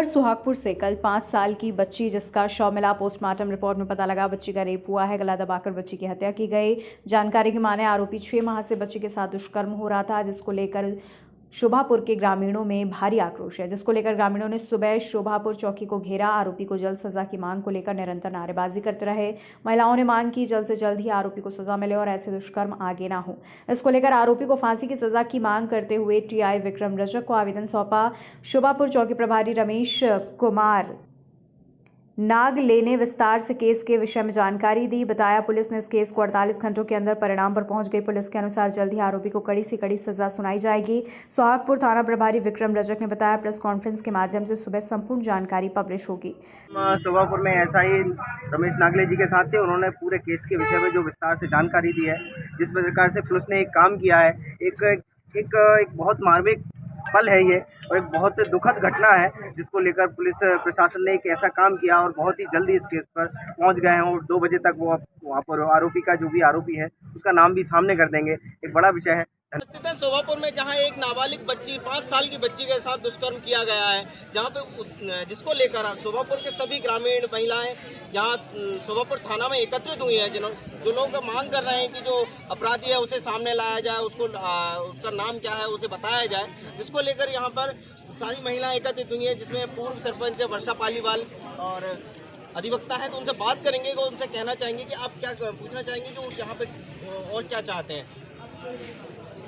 खबर सुहागपुर से कल 5 साल की बच्ची जिसका शव मिला। पोस्टमार्टम रिपोर्ट में पता लगा बच्ची का रेप हुआ है। गला दबाकर बच्ची की हत्या की गई। जानकारी की माने आरोपी 6 माह से बच्ची के साथ दुष्कर्म हो रहा था, जिसको लेकर शोभापुर के ग्रामीणों में भारी आक्रोश है, जिसको लेकर ग्रामीणों ने सुबह शोभापुर चौकी को घेरा। आरोपी को जल्द सजा की मांग को लेकर निरंतर नारेबाजी करते रहे। महिलाओं ने मांग की जल्द से जल्द ही आरोपी को सजा मिले और ऐसे दुष्कर्म आगे ना हो। इसको लेकर आरोपी को फांसी की सजा की मांग करते हुए टीआई विक्रम रजक को आवेदन सौंपा। शोभापुर चौकी प्रभारी रमेश कुमार नागले ने विस्तार से केस के विषय में जानकारी दी। बताया पुलिस ने इस केस को 48 घंटों के अंदर परिणाम पर पहुंच गई। पुलिस के अनुसार जल्द ही आरोपी को कड़ी से कड़ी सजा सुनाई जाएगी। सुहागपुर थाना प्रभारी विक्रम रजक ने बताया प्रेस कॉन्फ्रेंस के माध्यम से सुबह संपूर्ण जानकारी पब्लिश होगी। सुहागपुर में ऐसा ही रमेश नागले जी के साथ थे। उन्होंने पूरे केस के विषय में जो विस्तार से जानकारी दी है, जिस प्रकार से पुलिस ने एक काम किया है, एक बहुत मार्मिक पल है ये और एक बहुत दुखद घटना है, जिसको लेकर पुलिस प्रशासन ने एक ऐसा काम किया और बहुत ही जल्दी इस केस पर पहुंच गए हैं और 2 बजे तक वो वहाँ पर आरोपी का जो भी आरोपी है उसका नाम भी सामने कर देंगे। एक बड़ा विषय है। स्थित है शोभापुर में, जहां एक नाबालिग बच्ची 5 साल की बच्ची के साथ दुष्कर्म किया गया है, जहां पे जिसको लेकर शोभापुर के सभी ग्रामीण महिलाएं यहां शोभापुर थाना में एकत्रित हुई हैं, जो लोग मांग कर रहे हैं कि जो अपराधी है उसे सामने लाया जाए, उसका नाम क्या है उसे बताया जाए, जिसको लेकर यहाँ पर सारी महिलाएं एकत्रित हुई हैं, जिसमें पूर्व सरपंच वर्षा पालीवाल और अधिवक्ता है। तो उनसे बात करेंगे, वो उनसे कहना चाहेंगे कि आप क्या पूछना चाहेंगे कि वो यहाँ पे और क्या चाहते हैं।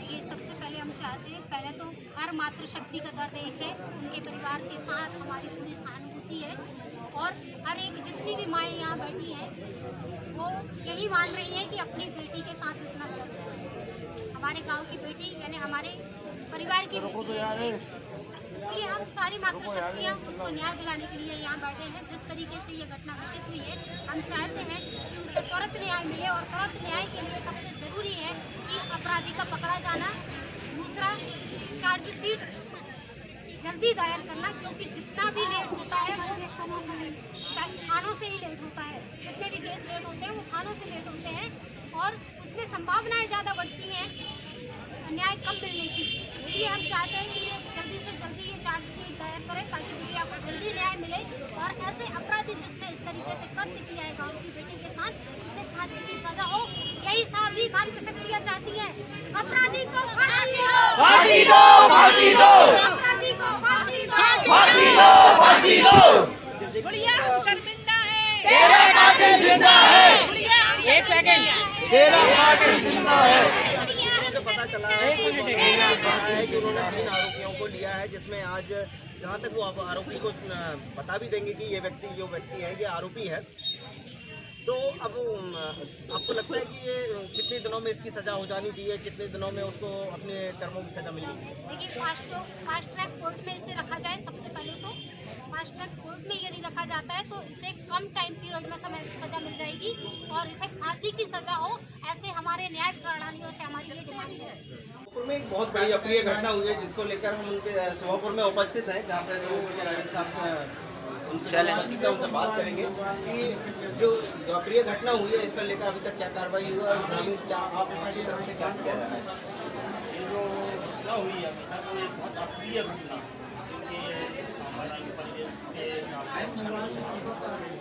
ये सबसे पहले हम चाहते हैं, पहले तो हर मातृशक्ति का दर्द एक है, उनके परिवार के साथ हमारी पूरी सहानुभूति है और हर एक जितनी भी माएँ यहाँ बैठी हैं वो यही मान रही हैं कि अपनी बेटी के साथ इतना गलत हुआ है। हमारे गांव की बेटी यानी हमारे परिवार की बेटी है, इसलिए हम सारी मातृशक्तियाँ उसको न्याय दिलाने के लिए यहाँ बैठे हैं। जिस तरीके से ये घटना घटित हुई है, हम चाहते हैं कि उसे त्वरित न्याय मिले और त्वरित न्याय के लिए सबसे जरूरी है कि अपराधी का पकड़ा जाना, दूसरा चार्जशीट जल्दी दायर करना, क्योंकि जितना भी लेट होता है वो थानों से ही लेट होता है। जितने भी केस लेट होते हैं वो थानों से लेट होते हैं और उसमें संभावनाएं ज़्यादा बढ़ती हैं न्याय कम मिलने की। इसलिए हम चाहते हैं कि ये जल्दी से जल्दी ये चार्जशीट दायर करें ताकि बिटिया को जल्दी न्याय मिले और ऐसे अपराधी जिसने इस तरीके से कृत्य किया है गाँव की बेटी के साथ, उसे फांसी की सजा हो। यही सभी मातृशक्तियाँ चाहती हैं। अपराधी को फांसी दो, फांसी दो, फांसी दो, अपराधी को फांसी दो, फांसी दो, फांसी दो। गुड़िया शर्मिंदा है, तेरा कातिल जिंदा है। एक सेकंड, तेरा कातिल जिंदा है। पता चला है कि उन्होंने 3 आरोपियों को लिया है, जिसमें आज जहां तक वो आरोपी को बता भी देंगे कि ये जो व्यक्ति है ये आरोपी है। तो अब आपको लगता है कि ये कितने दिनों में इसकी सजा हो जानी चाहिए, कितने दिनों में उसको अपने कर्मों की सजा मिलनी चाहिए? देखिए, फास्ट ट्रैक कोर्ट में इसे रखा जाए। सबसे पहले तो फास्ट ट्रैक कोर्ट में यदि रखा जाता है तो इसे कम टाइम पीरियड में सजा मिल जाएगी और इसे फांसी की सजा हो। ऐसे हमारे न्याय प्रणालियों से हमारी ये डिमांड है। शोभापुर में एक बहुत बड़ी अप्रिय घटना हुई है, जिसको लेकर हम उनके शोभापुर में उपस्थित हैं, जहाँ पे उनसे बात करेंगे कि जो अप्रिय घटना हुई है इस पर लेकर अभी तक क्या कार्रवाई हुई है और क्या आपकी तरफ से क्या किया जा रहा है? जो घटना हुई है अभी तक वो एक बहुत अप्रिय घटना, क्योंकि सामाजिक परिवेश के हिसाब से अच्छा नहीं है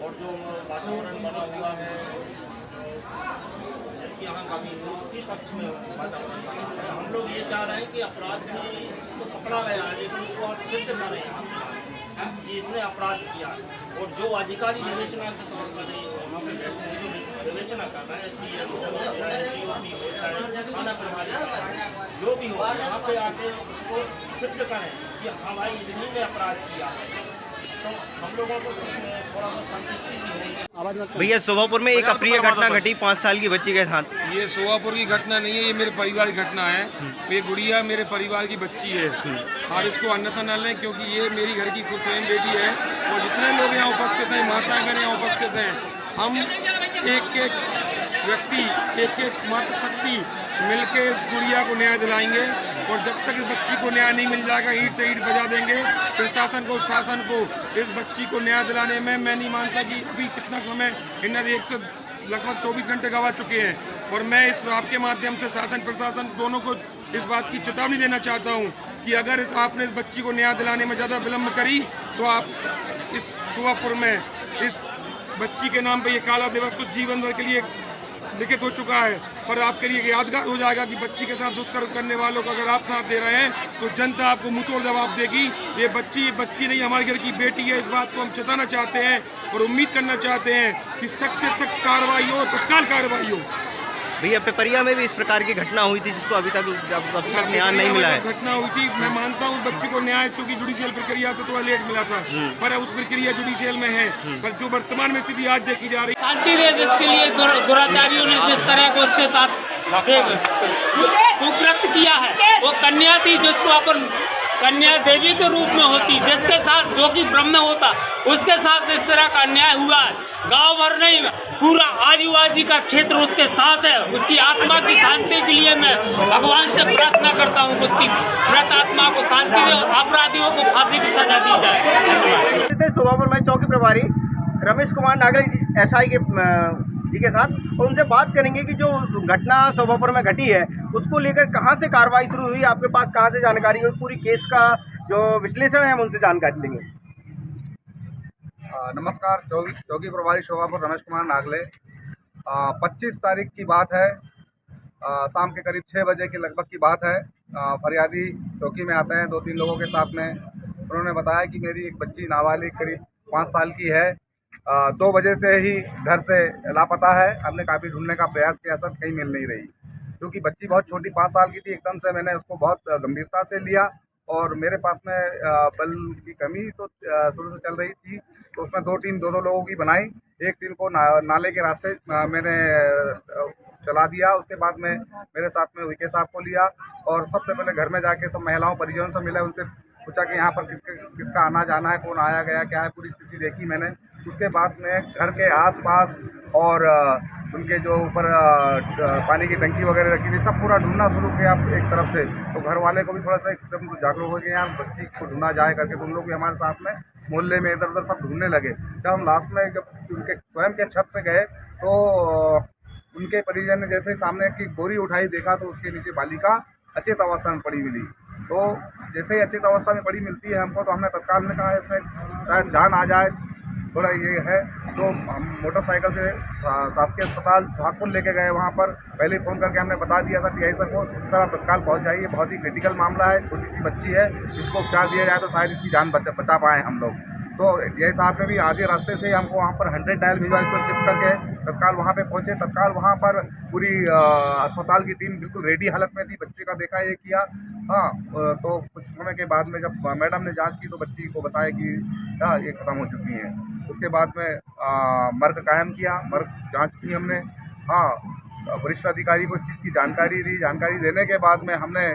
और जो वातावरण बना हुआ है, जिसके यहाँ कभी के पक्ष में वातावरण बना हुआ है। हम लोग ये चाह रहे हैं कि अपराधी को पकड़ा गया है, लेकिन उसको आप सिद्ध करें कि इसने अपराध किया और जो अधिकारी विवेचना के तौर पर वहाँ पे बैठे हैं, जो विवेचना कर रहे हैं, GOP होता है, थाना प्रभारी जो भी हो, यहाँ पे आके उसको सिद्ध करें कि हाँ भाई इसने ने अपराध किया है, तो हम लोगों को थोड़ा बहुत संतुष्टि भी है। भैया, शोभापुर में एक अप्रिय घटना घटी 5 साल की बच्ची के साथ। ये शोभापुर की घटना नहीं है, ये मेरे परिवार की घटना है। ये गुड़िया मेरे परिवार की बच्ची है और इसको अन्यथा न लें, क्योंकि ये मेरी घर की स्वयं बेटी है और जितने लोग यहाँ उपस्थित हैं, माताएं यहाँ उपस्थित हैं, हम एक एक व्यक्ति, एक एक मातृशक्ति मिलकर इस गुड़िया को न्याय दिलाएंगे और जब तक इस बच्ची को न्याय नहीं मिल जाएगा ईंट से ईंट बजा देंगे। प्रशासन को, शासन को इस बच्ची को न्याय दिलाने में मैं नहीं मानता कि अभी कितना समय इन्हें लगभग 24 घंटे गवा चुके हैं और मैं इस आपके माध्यम से शासन प्रशासन दोनों को इस बात की चेतावनी देना चाहता हूँ कि अगर आपने इस बच्ची को न्याय दिलाने में ज़्यादा विलम्ब करी तो आप इस शोभापुर में इस बच्ची के नाम पे ये काला दिवस तो जीवन भर के लिए लिखित हो चुका है, पर आपके लिए यादगार हो जाएगा कि बच्ची के साथ दुष्कर्म करने वालों को अगर आप साथ दे रहे हैं तो जनता आपको मुंहतोड़ जवाब देगी। ये बच्ची नहीं, हमारे घर की बेटी है। इस बात को हम चेताना चाहते हैं और उम्मीद करना चाहते हैं कि सख्त से सख्त कार्रवाई हो, तत्काल कार्रवाई हो। भैया पिपरिया में भी इस प्रकार की घटना हुई थी जिसको अभी तक न्याय नहीं मिला है। घटना हुई थी, मैं मानता हूँ बच्ची को न्याय क्योंकि जुडिशियल प्रक्रिया से थोड़ा लेट मिला था, पर उस प्रक्रिया जुडिशियल में है। पर जो वर्तमान में स्थिति आज देखी जा रही शांति रहे, जिसके लिए दुराचारियों ने जिस तरह को उसके साथ कुकृत्य किया है, वो कन्या थी जिसको अपन कन्या देवी के रूप में होती, जिसके साथ जो कि ब्रह्म होता, उसके साथ इस तरह का अन्याय हुआ है। गांव भर नहीं, पूरा आदिवासी का क्षेत्र उसके साथ है। उसकी आत्मा की शांति के लिए मैं भगवान से प्रार्थना करता हूँ कि उसकी मृत आत्मा को शांति दे और अपराधियों को फांसी की सजा दी जाए। शोभापुर में चौकी प्रभारी रमेश कुमार नागले SI जी के साथ, और उनसे बात करेंगे कि जो घटना शोभापुर में घटी है उसको लेकर कहां से कार्रवाई शुरू हुई, आपके पास कहां से जानकारी हुई, पूरी केस का जो विश्लेषण है हम उनसे जानकारी लेंगे। नमस्कार, चौकी प्रभारी शोभापुर रमेश कुमार नागले। 25 तारीख की बात है, शाम के करीब 6 बजे के लगभग की बात है। फरियादी चौकी में आते हैं 2-3 लोगों के साथ में। उन्होंने बताया कि मेरी एक बच्ची नाबालिग करीब 5 साल की है, 2 बजे से ही घर से लापता है। हमने काफ़ी ढूंढने का प्रयास किया, सब कहीं मिल नहीं रही। क्योंकि बच्ची बहुत छोटी 5 साल की थी, एकदम से मैंने उसको बहुत गंभीरता से लिया और मेरे पास में बल की कमी तो शुरू से चल रही थी, तो उसमें 2 टीम 2-2 लोगों की बनाई। एक टीम को नाले के रास्ते मैंने चला दिया। उसके बाद में मेरे साथ में विके साहब को लिया और सबसे पहले घर में जाके सब महिलाओं परिजनों से मिला, उनसे पूछा कि यहाँ पर किसका आना जाना है, कौन आया गया, क्या है, पूरी स्थिति देखी मैंने। उसके बाद में घर के आसपास और उनके जो ऊपर पानी की टंकी वगैरह रखी थी, सब पूरा ढूंढना शुरू किया एक तरफ से। तो घर वाले को भी थोड़ा सा एकदम जागरूक हो गए, यार बच्ची को ढूंढा जाए करके। तो उन लोग भी हमारे साथ में मोहल्ले में इधर उधर सब ढूंढने लगे। जब हम लास्ट में जब उनके स्वयं के छत पे गए तो उनके परिजन ने जैसे सामने की बोरी उठाई, देखा तो उसके नीचे बालिका अचेत अवस्था में पड़ी मिली। तो जैसे ही अचेत अवस्था में पड़ी मिलती है हमको, तो हमने तत्काल में कहा इसमें शायद जान आ जाए, थोड़ा ये है। तो हम मोटरसाइकिल से शासकीय अस्पताल सुहागपुर लेके गए। वहाँ पर पहले फ़ोन करके हमने बता दिया था कि ऐसा को सर आप तत्काल पहुँच जाइए, बहुत ही क्रिटिकल मामला है, छोटी सी बच्ची है, इसको उपचार दिया जाए तो शायद इसकी जान बचा पाएँ हम लोग। तो ये साहब ने भी आधे रास्ते से हमको वहाँ पर 100 डायल भिजवा, इसको शिफ्ट करके तत्काल वहाँ पे पहुँचे। तत्काल वहाँ पर पूरी अस्पताल की टीम बिल्कुल रेडी हालत में थी, बच्चे का देखा ये किया। हाँ, तो कुछ समय के बाद में जब मैडम ने जांच की तो बच्ची को बताया कि ये ख़त्म हो चुकी हैं। उसके बाद में मर्ग कायम किया, मर्ग जाँच की हमने। हाँ, वरिष्ठ अधिकारी को इस चीज़ की जानकारी दी। जानकारी देने के बाद में हमने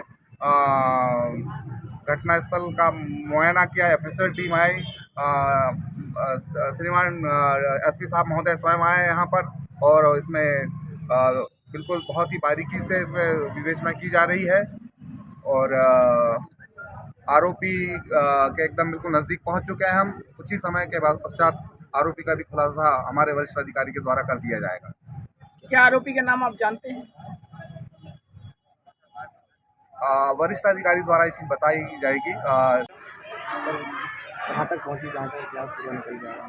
घटनास्थल का मुआयना किया। FSL टीम आई, श्रीमान SP साहब महोदय स्वयं आए यहाँ पर, और इसमें बिल्कुल बहुत ही बारीकी से इसमें विवेचना की जा रही है। और आरोपी के एकदम बिल्कुल नज़दीक पहुँच चुके हैं हम। कुछ ही समय के बाद पश्चात आरोपी का भी खुलासा हमारे वरिष्ठ अधिकारी के द्वारा कर दिया जाएगा। क्या आरोपी के नाम आप जानते हैं? वरिष्ठ अधिकारी द्वारा ये चीज़ बताई जाएगी। कहाँ तक पहुँची जाँच है, क्या पूरा निकल जाएगा?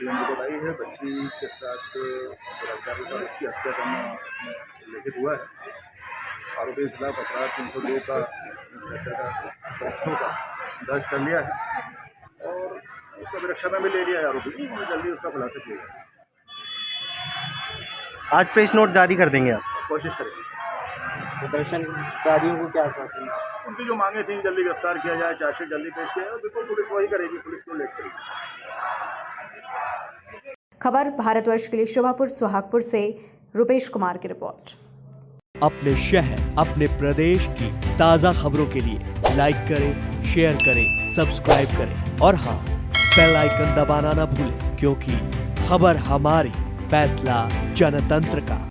मुझे बताई है बच्ची के साथ बलात्कार के साथ उसकी हत्या करना लिखित हुआ है। आरोपी के खिलाफ अपराध 302 का बच्चों का दर्ज कर लिया है और उसका सुरक्षा में भी ले लिया है आरोपी की, जल्दी उसका खुलासा किया जाए। आज प्रेस नोट जारी कर देंगे आप? कोशिश करेंगे। प्रदर्शनकारियों को क्या आश्वासन? उनकी जो मांगे थी जल्दी गिरफ्तार किया जाए, चार्जशीट जल्दी पेश किया जाए, बिल्कुल पुलिस वही करेगी, पुलिस को लेट करेगी। खबर भारतवर्ष के लिए शोभापुर सुहागपुर से रुपेश कुमार की रिपोर्ट। अपने शहर, अपने प्रदेश की ताज़ा खबरों के लिए लाइक करें, शेयर करें, सब्सक्राइब करें और हाँ, बेल आइकन दबाना ना भूलें, क्योंकि खबर हमारी, फैसला जनतंत्र का।